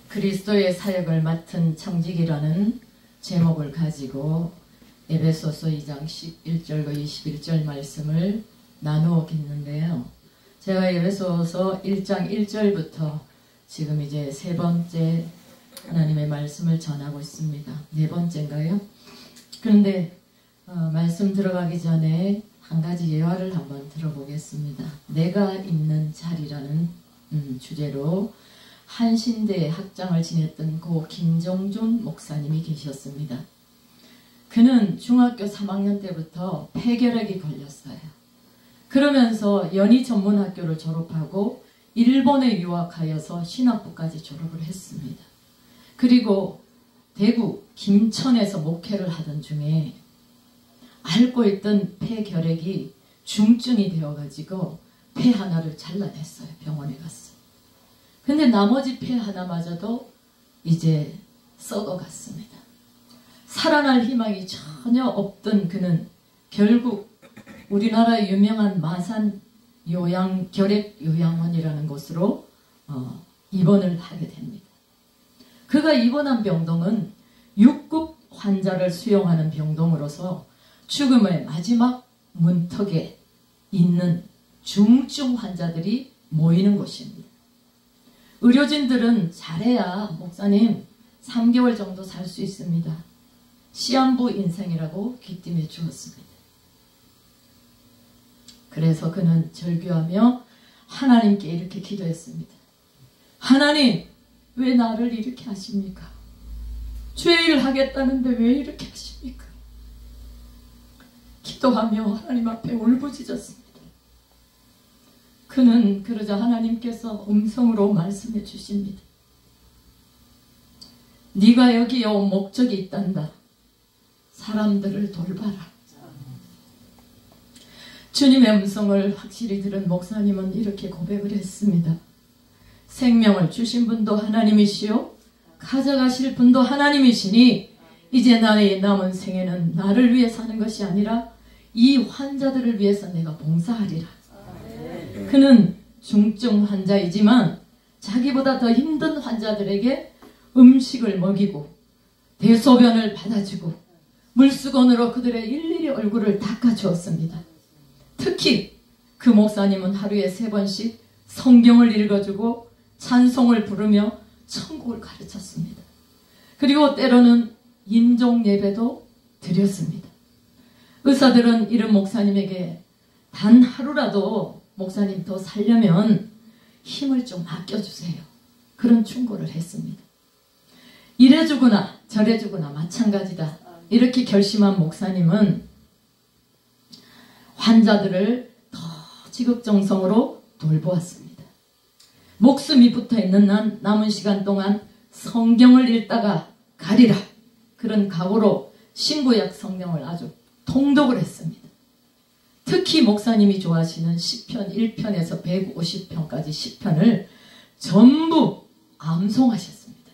그리스도의 사역을 맡은 청직이라는 제목을 가지고 에베소서 2장 11절과 21절 말씀을 나누었는데요. 제가 에베소서 1장 1절부터 지금 이제 세 번째 하나님의 말씀을 전하고 있습니다. 네 번째인가요? 그런데 말씀 들어가기 전에 한 가지 예화를 한번 들어보겠습니다. 내가 있는 자리라는 주제로 한신대 학장을 지냈던 고 김종준 목사님이 계셨습니다. 그는 중학교 3학년 때부터 폐결핵이 걸렸어요. 그러면서 연희 전문학교를 졸업하고 일본에 유학하여서 신학부까지 졸업을 했습니다. 그리고 대구 김천에서 목회를 하던 중에 앓고 있던 폐결핵이 중증이 되어가지고 폐 하나를 잘라냈어요. 병원에 갔어요. 근데 나머지 폐 하나마저도 이제 썩어갔습니다. 살아날 희망이 전혀 없던 그는 결국 우리나라의 유명한 마산 결핵 요양원이라는 곳으로 입원을 하게 됩니다. 그가 입원한 병동은 6급 환자를 수용하는 병동으로서 죽음의 마지막 문턱에 있는 중증 환자들이 모이는 곳입니다. 의료진들은 잘해야 목사님 3개월 정도 살 수 있습니다. 시한부 인생이라고 귀띔해 주었습니다. 그래서 그는 절규하며 하나님께 이렇게 기도했습니다. 하나님, 왜 나를 이렇게 하십니까? 죄를 하겠다는데 왜 이렇게 하십니까? 기도하며 하나님 앞에 울부짖었습니다. 그는 그러자 하나님께서 음성으로 말씀해 주십니다. 네가 여기에 온 목적이 있단다. 사람들을 돌봐라. 주님의 음성을 확실히 들은 목사님은 이렇게 고백을 했습니다. 생명을 주신 분도 하나님이시요 가져가실 분도 하나님이시니 이제 나의 남은 생애는 나를 위해 사는 것이 아니라 이 환자들을 위해서 내가 봉사하리라. 그는 중증 환자이지만 자기보다 더 힘든 환자들에게 음식을 먹이고 대소변을 받아주고 물수건으로 그들의 일일이 얼굴을 닦아주었습니다. 특히 그 목사님은 하루에 3번씩 성경을 읽어주고 찬송을 부르며 천국을 가르쳤습니다. 그리고 때로는 임종 예배도 드렸습니다. 의사들은 이런 목사님에게 단 하루라도 목사님 더 살려면 힘을 좀 아껴주세요. 그런 충고를 했습니다. 이래주거나 저래주거나 마찬가지다. 이렇게 결심한 목사님은 환자들을 더 지극정성으로 돌보았습니다. 목숨이 붙어있는 남은 시간 동안 성경을 읽다가 가리라. 그런 각오로 신구약 성경을 아주 통독을 했습니다. 특히 목사님이 좋아하시는 시편 1편에서 150편까지 시편을 전부 암송하셨습니다.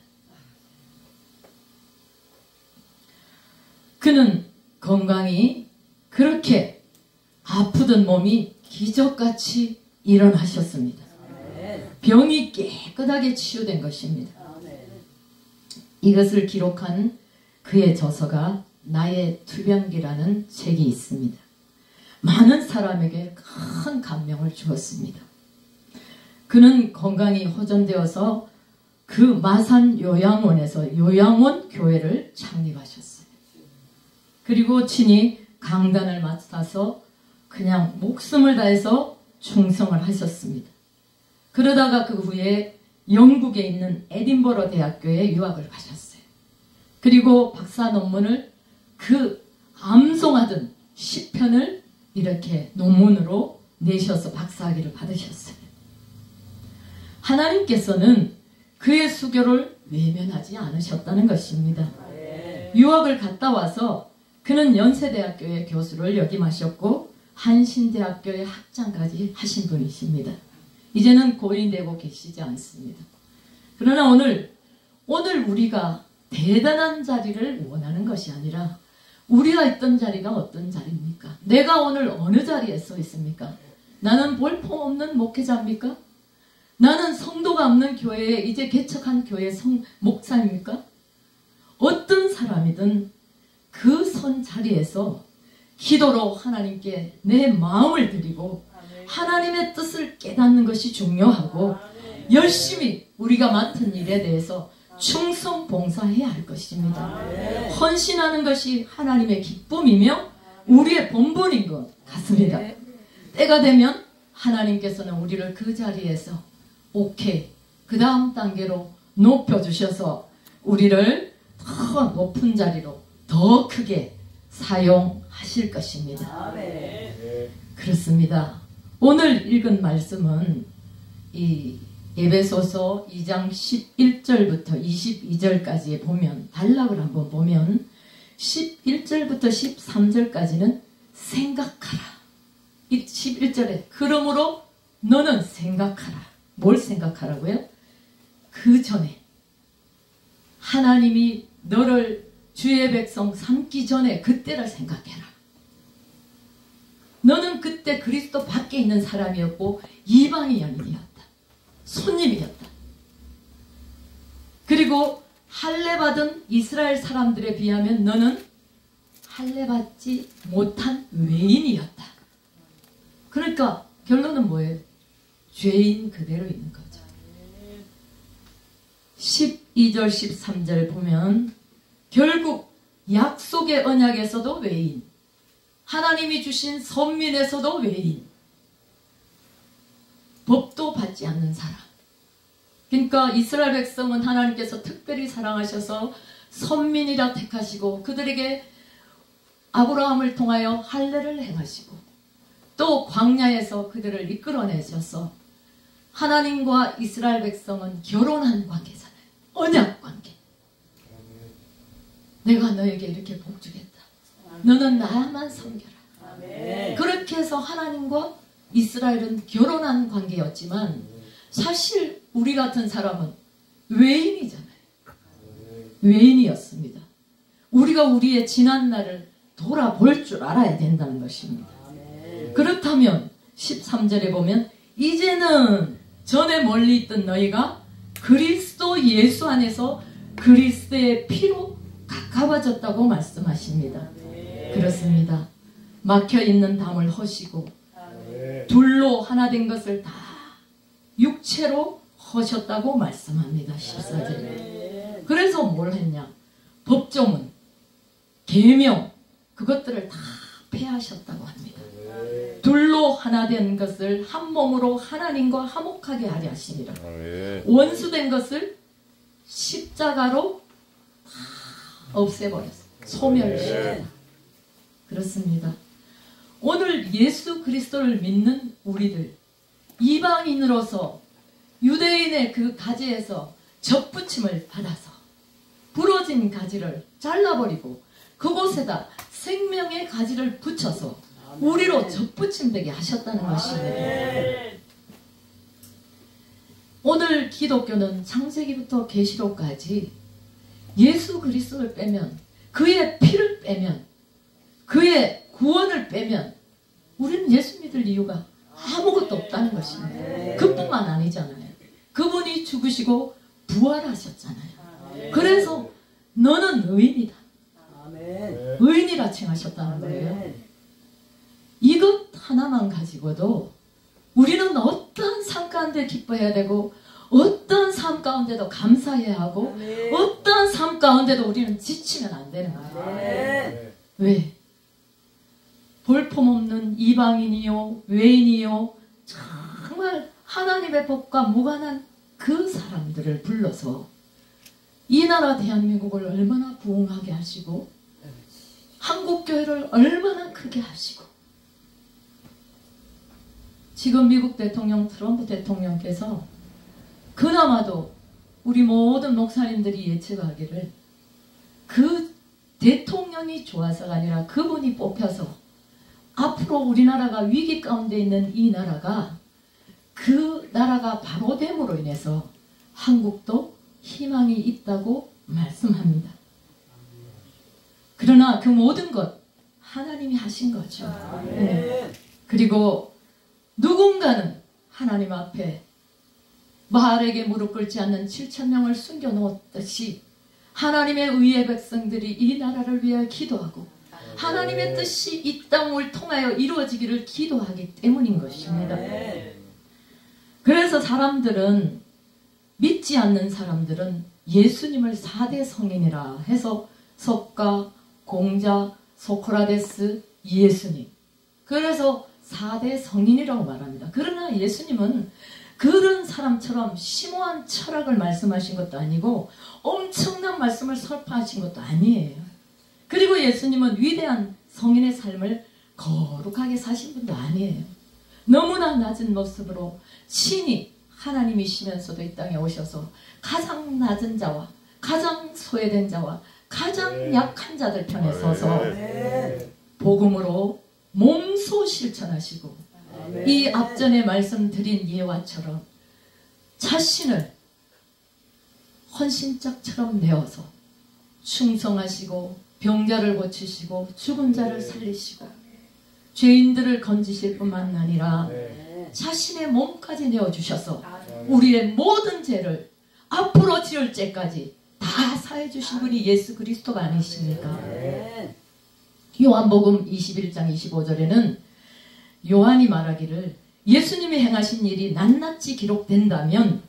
그는 건강이 그렇게 아프던 몸이 기적같이 일어나셨습니다. 병이 깨끗하게 치유된 것입니다. 이것을 기록한 그의 저서가 나의 투병기라는 책이 있습니다. 많은 사람에게 큰 감명을 주었습니다. 그는 건강이 호전되어서 그 마산 요양원에서 요양원 교회를 창립하셨어요. 그리고 친히 강단을 맡아서 그냥 목숨을 다해서 충성을 하셨습니다. 그러다가 그 후에 영국에 있는 에딘버러 대학교에 유학을 가셨어요. 그리고 박사 논문을 그 암송하던 시편을 이렇게 논문으로 내셔서 박사학위를 받으셨어요. 하나님께서는 그의 수고를 외면하지 않으셨다는 것입니다. 유학을 갔다 와서 그는 연세대학교의 교수를 역임하셨고 한신대학교의 학장까지 하신 분이십니다. 이제는 고인되고 계시지 않습니다. 그러나 오늘 우리가 대단한 자리를 원하는 것이 아니라 우리가 있던 자리가 어떤 자리입니까? 내가 오늘 어느 자리에 서 있습니까? 나는 볼품없는 목회자입니까? 나는 성도가 없는 교회에 이제 개척한 교회 목사입니까? 어떤 사람이든 그 선 자리에서 기도로 하나님께 내 마음을 드리고 하나님의 뜻을 깨닫는 것이 중요하고 열심히 우리가 맡은 일에 대해서 충성 봉사해야 할 것입니다. 헌신하는 것이 하나님의 기쁨이며 우리의 본분인 것 같습니다. 때가 되면 하나님께서는 우리를 그 자리에서 오케이, 그 다음 단계로 높여주셔서 우리를 더 높은 자리로 더 크게 사용하실 것입니다. 그렇습니다. 오늘 읽은 말씀은 이 에베소서 2장 11절부터 22절까지 보면, 단락을 한번 보면 11절부터 13절까지는 생각하라. 11절에 그러므로 너는 생각하라. 뭘 생각하라고요? 그 전에 하나님이 너를 주의 백성 삼기 전에 그때를 생각해라. 너는 그때 그리스도 밖에 있는 사람이었고 이방인이었다. 손님이었다. 그리고 할례받은 이스라엘 사람들에 비하면 너는 할례받지 못한 외인이었다. 그러니까 결론은 뭐예요? 죄인 그대로 있는 거죠. 12절 13절 보면 결국 약속의 언약에서도 외인, 하나님이 주신 선민에서도 외인, 법도 받지 않는 사람. 그러니까 이스라엘 백성은 하나님께서 특별히 사랑하셔서 선민이라 택하시고 그들에게 아브라함을 통하여 할례를 행하시고 또 광야에서 그들을 이끌어내셔서 하나님과 이스라엘 백성은 결혼한 관계잖아요. 언약 관계. 내가 너에게 이렇게 복 주겠다. 너는 나만 섬겨라. 그렇게 해서 하나님과 이스라엘은 결혼한 관계였지만 사실 우리 같은 사람은 외인이잖아요. 외인이었습니다. 우리가 우리의 지난 날을 돌아볼 줄 알아야 된다는 것입니다. 그렇다면 13절에 보면 이제는 전에 멀리 있던 너희가 그리스도 예수 안에서 그리스도의 피로 가까워졌다고 말씀하십니다. 그렇습니다. 막혀있는 담을 허시고 둘로 하나 된 것을 다 육체로 허셨다고 말씀합니다. 14절에. 그래서 뭘 했냐? 법조문, 계명, 그것들을 다 폐하셨다고 합니다. 둘로 하나 된 것을 한 몸으로 하나님과 화목하게 하려 하시니라. 원수된 것을 십자가로 다 없애버렸어요. 소멸시켰다. 그렇습니다. 오늘 예수 그리스도를 믿는 우리들, 이방인으로서 유대인의 그 가지에서 접붙임을 받아서 부러진 가지를 잘라버리고 그곳에다 생명의 가지를 붙여서 우리로 접붙임되게 하셨다는 것입니다. 오늘 기독교는 창세기부터 계시록까지 예수 그리스도를 빼면, 그의 피를 빼면, 그의 구원을 빼면 우리는 예수 믿을 이유가 아무것도 없다는 것입니다. 그뿐만 아니잖아요. 그분이 죽으시고 부활하셨잖아요. 그래서 너는 의인이다. 의인이라 칭하셨다는 거예요. 이것 하나만 가지고도 우리는 어떤 삶 가운데 기뻐해야 되고 어떤 삶 가운데도 감사해야 하고 어떤 삶 가운데도 우리는 지치면 안 되는 거예요. 왜? 볼품없는 이방인이요 외인이요 정말 하나님의 법과 무관한 그 사람들을 불러서 이 나라 대한민국을 얼마나 부흥하게 하시고 한국교회를 얼마나 크게 하시고 지금 미국 대통령 트럼프 대통령께서 그나마도 우리 모든 목사님들이 예측하기를 그 대통령이 좋아서가 아니라 그분이 뽑혀서 앞으로 우리나라가 위기 가운데 있는 이 나라가 그 나라가 바로 됨으로 인해서 한국도 희망이 있다고 말씀합니다. 그러나 그 모든 것 하나님이 하신 거죠. 네. 그리고 누군가는 하나님 앞에 바알에게 무릎 꿇지 않는 7,000명을 숨겨놓았듯이 하나님의 의의 백성들이 이 나라를 위하여 기도하고 하나님의 뜻이 이 땅을 통하여 이루어지기를 기도하기 때문인 것입니다. 그래서 사람들은, 믿지 않는 사람들은 예수님을 4대 성인이라 해서 석가, 공자, 소크라테스, 예수님, 그래서 4대 성인이라고 말합니다. 그러나 예수님은 그런 사람처럼 심오한 철학을 말씀하신 것도 아니고 엄청난 말씀을 설파하신 것도 아니에요. 그리고 예수님은 위대한 성인의 삶을 거룩하게 사신 분도 아니에요. 너무나 낮은 모습으로 친히 하나님이시면서도 이 땅에 오셔서 가장 낮은 자와 가장 소외된 자와 가장 약한 자들 편에 서서 복음으로 몸소 실천하시고 이 앞전에 말씀드린 예화처럼 자신을 헌신짝처럼 내어서 충성하시고 병자를 고치시고 죽은 자를 살리시고 죄인들을 건지실 뿐만 아니라 자신의 몸까지 내어주셔서 우리의 모든 죄를 앞으로 지을 죄까지 다 사해 주신 분이 예수 그리스도가 아니십니까? 요한복음 21장 25절에는 요한이 말하기를 예수님이 행하신 일이 낱낱이 기록된다면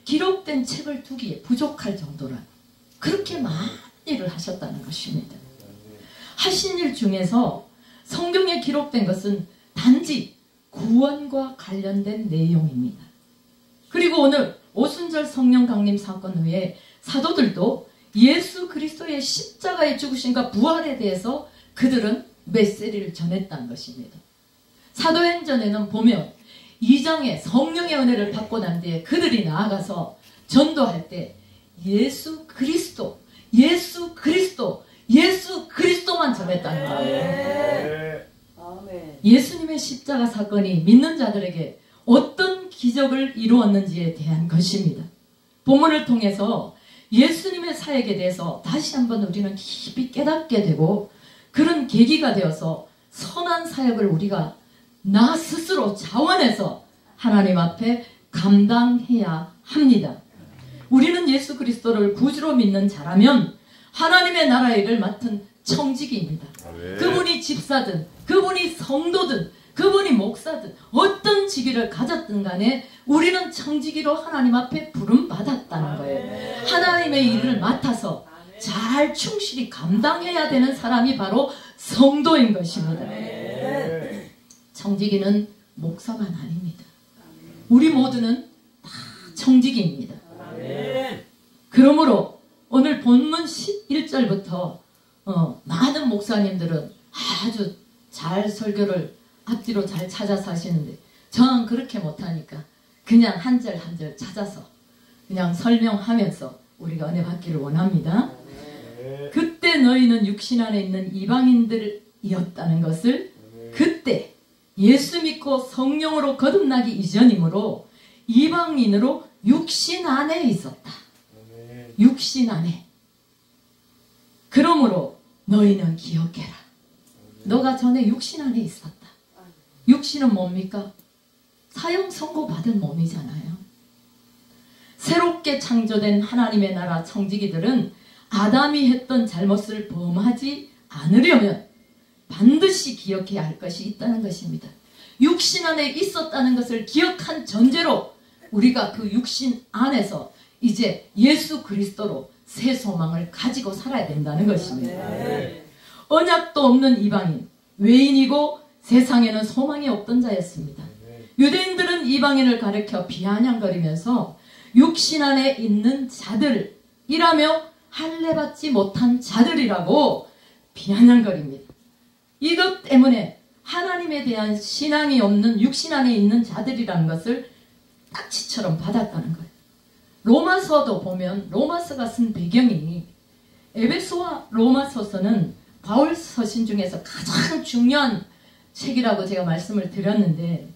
기록된 책을 두기에 부족할 정도라, 그렇게 많은 일을 하셨다는 것입니다. 하신 일 중에서 성경에 기록된 것은 단지 구원과 관련된 내용입니다. 그리고 오늘 오순절 성령 강림 사건 후에 사도들도 예수 그리스도의 십자가의 죽으심과 부활에 대해서 그들은 메시지를 전했다는 것입니다. 사도행전에는 보면 2장에 성령의 은혜를 받고 난 뒤에 그들이 나아가서 전도할 때 예수 그리스도, 예수 그리스도, 예수 그리스도만 전했다는 거예요. 예수님의 십자가 사건이 믿는 자들에게 어떤 기적을 이루었는지에 대한 것입니다. 본문을 통해서 예수님의 사역에 대해서 다시 한번 우리는 깊이 깨닫게 되고 그런 계기가 되어서 선한 사역을 우리가 나 스스로 자원해서 하나님 앞에 감당해야 합니다. 우리는 예수 그리스도를 구주로 믿는 자라면 하나님의 나라의 일을 맡은 청지기입니다. 그분이 집사든 그분이 성도든 그분이 목사든 어떤 직위를 가졌든 간에 우리는 청지기로 하나님 앞에 부름받았다는 거예요. 하나님의 일을 맡아서 잘 충실히 감당해야 되는 사람이 바로 성도인 것입니다. 청지기는 목사만 아닙니다. 우리 모두는 다 청지기입니다. 그러므로 오늘 본문 11절부터 많은 목사님들은 아주 잘 설교를 앞뒤로 잘 찾아서 하시는데 저는 그렇게 못하니까 그냥 한 절 한 절 찾아서 그냥 설명하면서 우리가 은혜 받기를 원합니다. 그때 너희는 육신 안에 있는 이방인들이었다는 것을 그때 예수 믿고 성령으로 거듭나기 이전이므로 이방인으로 육신 안에 있었다. 육신 안에. 그러므로 너희는 기억해라. 너가 전에 육신 안에 있었다. 육신은 뭡니까? 사형 선고 받은 몸이잖아요. 새롭게 창조된 하나님의 나라 청지기들은 아담이 했던 잘못을 범하지 않으려면 반드시 기억해야 할 것이 있다는 것입니다. 육신 안에 있었다는 것을 기억한 전제로 우리가 그 육신 안에서 이제 예수 그리스도로 새 소망을 가지고 살아야 된다는 것입니다. 언약도 없는 이방인, 외인이고 세상에는 소망이 없던 자였습니다. 유대인들은 이방인을 가리켜 비아냥거리면서 육신 안에 있는 자들이라며 할례받지 못한 자들이라고 비아냥거립니다. 이것 때문에 하나님에 대한 신앙이 없는 육신 안에 있는 자들이라는 것을 딱지처럼 받았다는 거예요. 로마서도 보면 로마서가 쓴 배경이 에베소와 로마서서는 바울 서신 중에서 가장 중요한 책이라고 제가 말씀을 드렸는데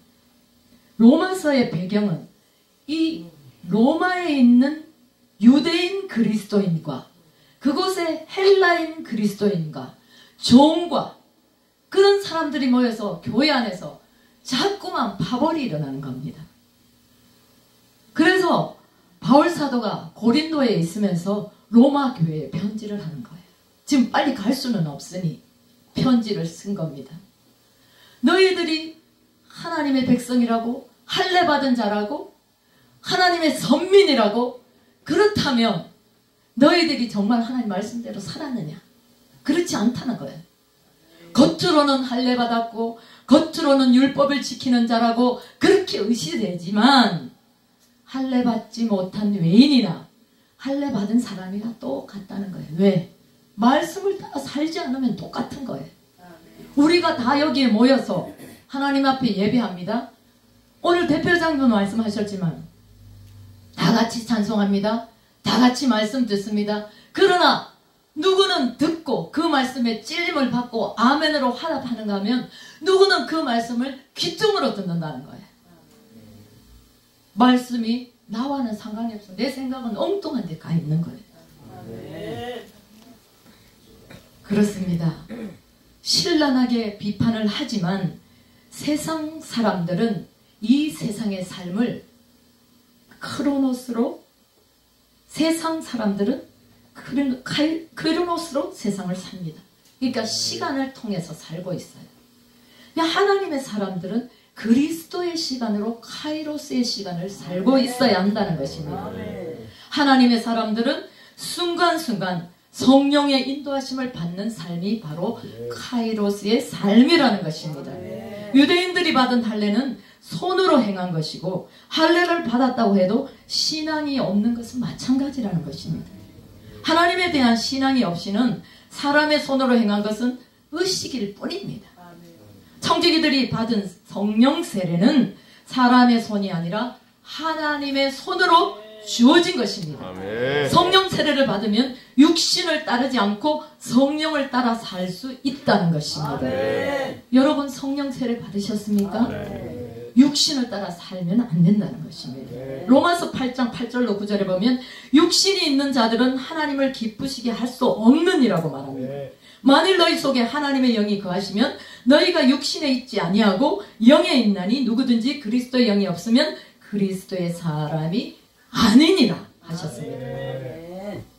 로마서의 배경은 이 로마에 있는 유대인 그리스도인과 그곳의 헬라인 그리스도인과 종과 그런 사람들이 모여서 교회 안에서 자꾸만 파벌이 일어나는 겁니다. 그래서 바울 사도가 고린도에 있으면서 로마 교회에 편지를 하는 거예요. 지금 빨리 갈 수는 없으니 편지를 쓴 겁니다. 너희들이 하나님의 백성이라고, 할례 받은 자라고, 하나님의 선민이라고, 그렇다면 너희들이 정말 하나님 말씀대로 살았느냐? 그렇지 않다는 거예요. 겉으로는 할례 받았고 겉으로는 율법을 지키는 자라고 그렇게 의시되지만 할례 받지 못한 외인이나 할례 받은 사람이나 똑같다는 거예요. 왜? 말씀을 따라 살지 않으면 똑같은 거예요. 우리가 다 여기에 모여서 하나님 앞에 예배합니다. 오늘 대표장도 말씀하셨지만 다 같이 찬송합니다. 다 같이 말씀 듣습니다. 그러나 누구는 듣고 그 말씀에 찔림을 받고 아멘으로 화답하는가 하면 누구는 그 말씀을 귀뚱으로 듣는다는 거예요. 말씀이 나와는 상관이 없어. 내 생각은 엉뚱한 데 가 있는 거예요. 그렇습니다. 신랄하게 비판을 하지만 세상 사람들은 이 세상의 삶을 크로노스로, 세상 사람들은 크로노스로 세상을 삽니다. 그러니까 시간을 통해서 살고 있어요. 하나님의 사람들은 그리스도의 시간으로 카이로스의 시간을 살고 있어야 한다는 것입니다. 하나님의 사람들은 순간순간 성령의 인도하심을 받는 삶이 바로 카이로스의 삶이라는 것입니다. 유대인들이 받은 할례는 손으로 행한 것이고 할례를 받았다고 해도 신앙이 없는 것은 마찬가지라는 것입니다. 하나님에 대한 신앙이 없이는 사람의 손으로 행한 것은 의식일 뿐입니다. 청지기들이 받은 성령 세례는 사람의 손이 아니라 하나님의 손으로 주어진 것입니다. 아멘. 성령 세례를 받으면 육신을 따르지 않고 성령을 따라 살 수 있다는 것입니다. 아멘. 여러분 성령 세례 받으셨습니까? 아멘. 육신을 따라 살면 안 된다는 것입니다. 아멘. 로마서 8장 8절로 9절에 보면 육신이 있는 자들은 하나님을 기쁘시게 할 수 없느니라고 말합니다. 아멘. 만일 너희 속에 하나님의 영이 거하시면 너희가 육신에 있지 아니하고 영에 있나니 누구든지 그리스도의 영이 없으면 그리스도의 사람이 아니니라 하셨습니다.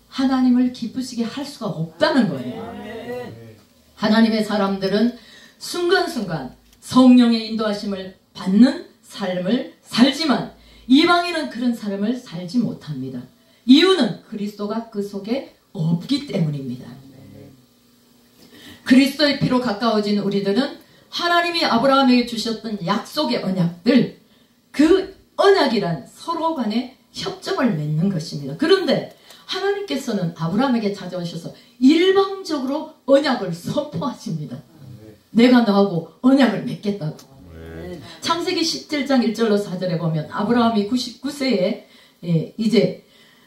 하나님을 기쁘시게 할 수가 없다는 거예요. 하나님의 사람들은 순간순간 성령의 인도하심을 받는 삶을 살지만 이방인은 그런 삶을 살지 못합니다. 이유는 그리스도가 그 속에 없기 때문입니다. 그리스도의 피로 가까워진 우리들은 하나님이 아브라함에게 주셨던 약속의 언약들, 그 언약이란 서로 간에 협정을 맺는 것입니다. 그런데 하나님께서는 아브라함에게 찾아오셔서 일방적으로 언약을 선포하십니다. 내가 너하고 언약을 맺겠다고. 창세기 17장 1절로 4절에 보면 아브라함이 99세에 이제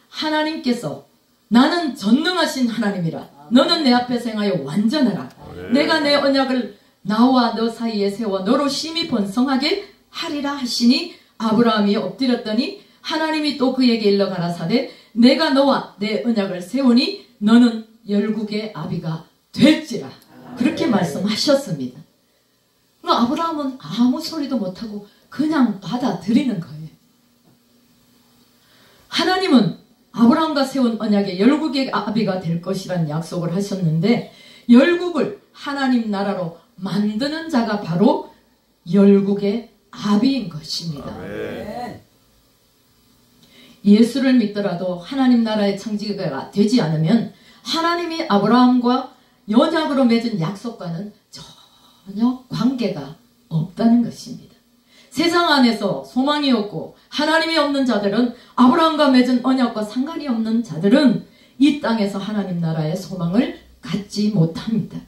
하나님께서 나는 전능하신 하나님이라 너는 내 앞에서 행하여 완전하라. 내가 내 언약을 나와 너 사이에 세워 너로 심히 번성하게 하리라 하시니 아브라함이 엎드렸더니 하나님이 또 그에게 일러 가라사대 내가 너와 내 언약을 세우니 너는 열국의 아비가 될지라. 그렇게 말씀하셨습니다. 아브라함은 아무 소리도 못하고 그냥 받아들이는 거예요. 하나님은 아브라함과 세운 언약에 열국의 아비가 될 것이라는 약속을 하셨는데 열국을 하나님 나라로 만드는 자가 바로 열국의 아비인 것입니다. 아멘. 예수를 믿더라도 하나님 나라의 창지가 되지 않으면 하나님이 아브라함과 언약으로 맺은 약속과는 전혀 관계가 없다는 것입니다. 세상 안에서 소망이 없고 하나님이 없는 자들은 아브라함과 맺은 언약과 상관이 없는 자들은 이 땅에서 하나님 나라의 소망을 갖지 못합니다.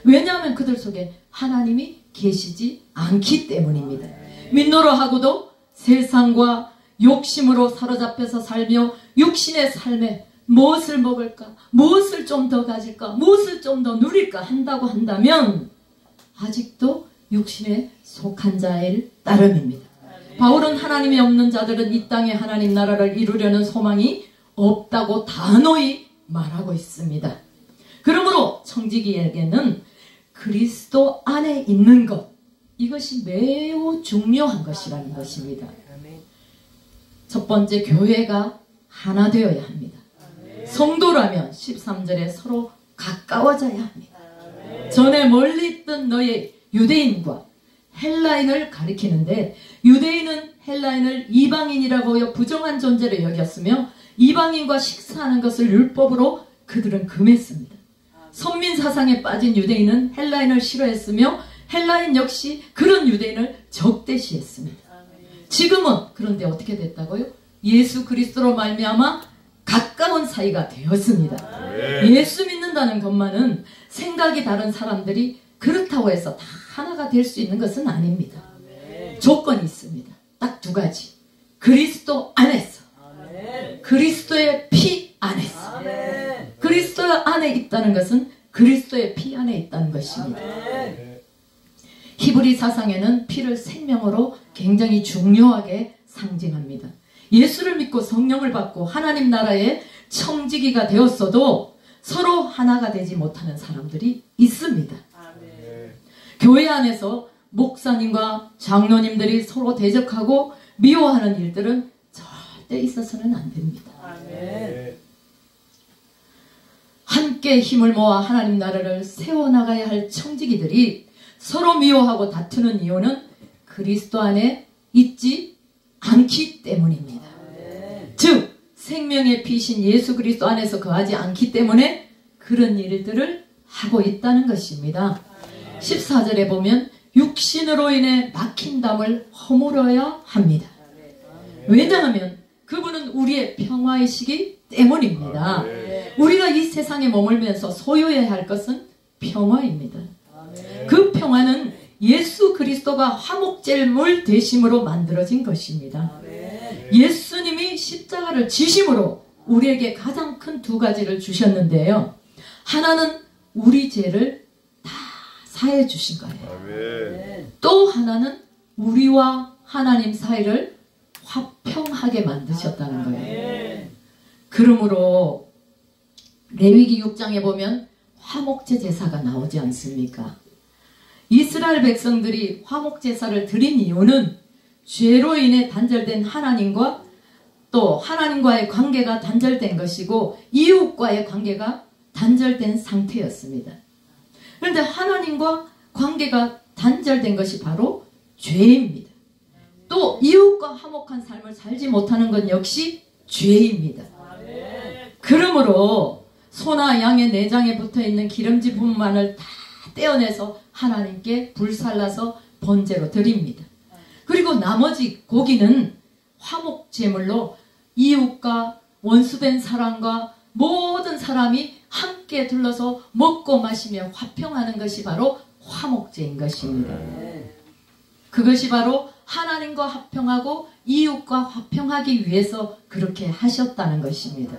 왜냐하면 그들 속에 하나님이 계시지 않기 때문입니다. 믿노라하고도 세상과 욕심으로 사로잡혀서 살며 육신의 삶에 무엇을 먹을까, 무엇을 좀 더 가질까, 무엇을 좀 더 누릴까 한다고 한다면 아직도 육신에 속한 자일 따름입니다. 바울은 하나님이 없는 자들은 이 땅에 하나님 나라를 이루려는 소망이 없다고 단호히 말하고 있습니다. 그러므로 청지기에게는 그리스도 안에 있는 것, 이것이 매우 중요한 것이라는 것입니다. 첫 번째, 교회가 하나 되어야 합니다. 성도라면 13절에 서로 가까워져야 합니다. 전에 멀리 있던 너의 유대인과 헬라인을 가리키는데, 유대인은 헬라인을 이방인이라고 부정한 존재로 여겼으며 이방인과 식사하는 것을 율법으로 그들은 금했습니다. 선민사상에 빠진 유대인은 헬라인을 싫어했으며 헬라인 역시 그런 유대인을 적대시했습니다. 지금은 그런데 어떻게 됐다고요? 예수 그리스도로 말미암아 가까운 사이가 되었습니다. 예수 믿는다는 것만은 생각이 다른 사람들이 그렇다고 해서 다 하나가 될 수 있는 것은 아닙니다. 조건이 있습니다. 딱 두 가지. 그리스도 안에서, 그리스도의 피 안에서. 그리스도 안에 있다는 것은 그리스도의 피 안에 있다는 것입니다. 히브리 사상에는 피를 생명으로 굉장히 중요하게 상징합니다. 예수를 믿고 성령을 받고 하나님 나라의 청지기가 되었어도 서로 하나가 되지 못하는 사람들이 있습니다. 교회 안에서 목사님과 장로님들이 서로 대적하고 미워하는 일들은 절대 있어서는 안 됩니다. 함께 힘을 모아 하나님 나라를 세워나가야 할 청지기들이 서로 미워하고 다투는 이유는 그리스도 안에 있지 않기 때문입니다. 즉 생명의 피신 예수 그리스도 안에서 거하지 않기 때문에 그런 일들을 하고 있다는 것입니다. 14절에 보면 육신으로 인해 막힌 담을 허물어야 합니다. 왜냐하면 그분은 우리의 평화이시기 때문입니다. 우리가 이 세상에 머물면서 소유해야 할 것은 평화입니다. 그 평화는 예수 그리스도가 화목제물 되심으로 만들어진 것입니다. 예수님이 십자가를 지심으로 우리에게 가장 큰 두 가지를 주셨는데요. 하나는 우리 죄를 다 사해 주신 거예요. 또 하나는 우리와 하나님 사이를 화평하게 만드셨다는 거예요. 그러므로 레위기 6장에 보면 화목제 제사가 나오지 않습니까? 이스라엘 백성들이 화목제사를 드린 이유는 죄로 인해 단절된 하나님과 또 하나님과의 관계가 단절된 것이고 이웃과의 관계가 단절된 상태였습니다. 그런데 하나님과 관계가 단절된 것이 바로 죄입니다. 또 이웃과 화목한 삶을 살지 못하는 것 역시 죄입니다. 그러므로 소나 양의 내장에 붙어있는 기름진 분만을 다 떼어내서 하나님께 불살라서 번제로 드립니다. 그리고 나머지 고기는 화목제물로 이웃과 원수된 사람과 모든 사람이 함께 둘러서 먹고 마시며 화평하는 것이 바로 화목제인 것입니다. 그것이 바로 하나님과 화평하고 이웃과 화평하기 위해서 그렇게 하셨다는 것입니다.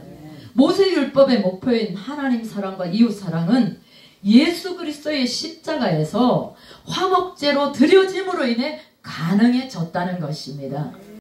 모세율법의 목표인 하나님 사랑과 이웃 사랑은 예수 그리스도의 십자가에서 화목제로 드려짐으로 인해 가능해졌다는 것입니다.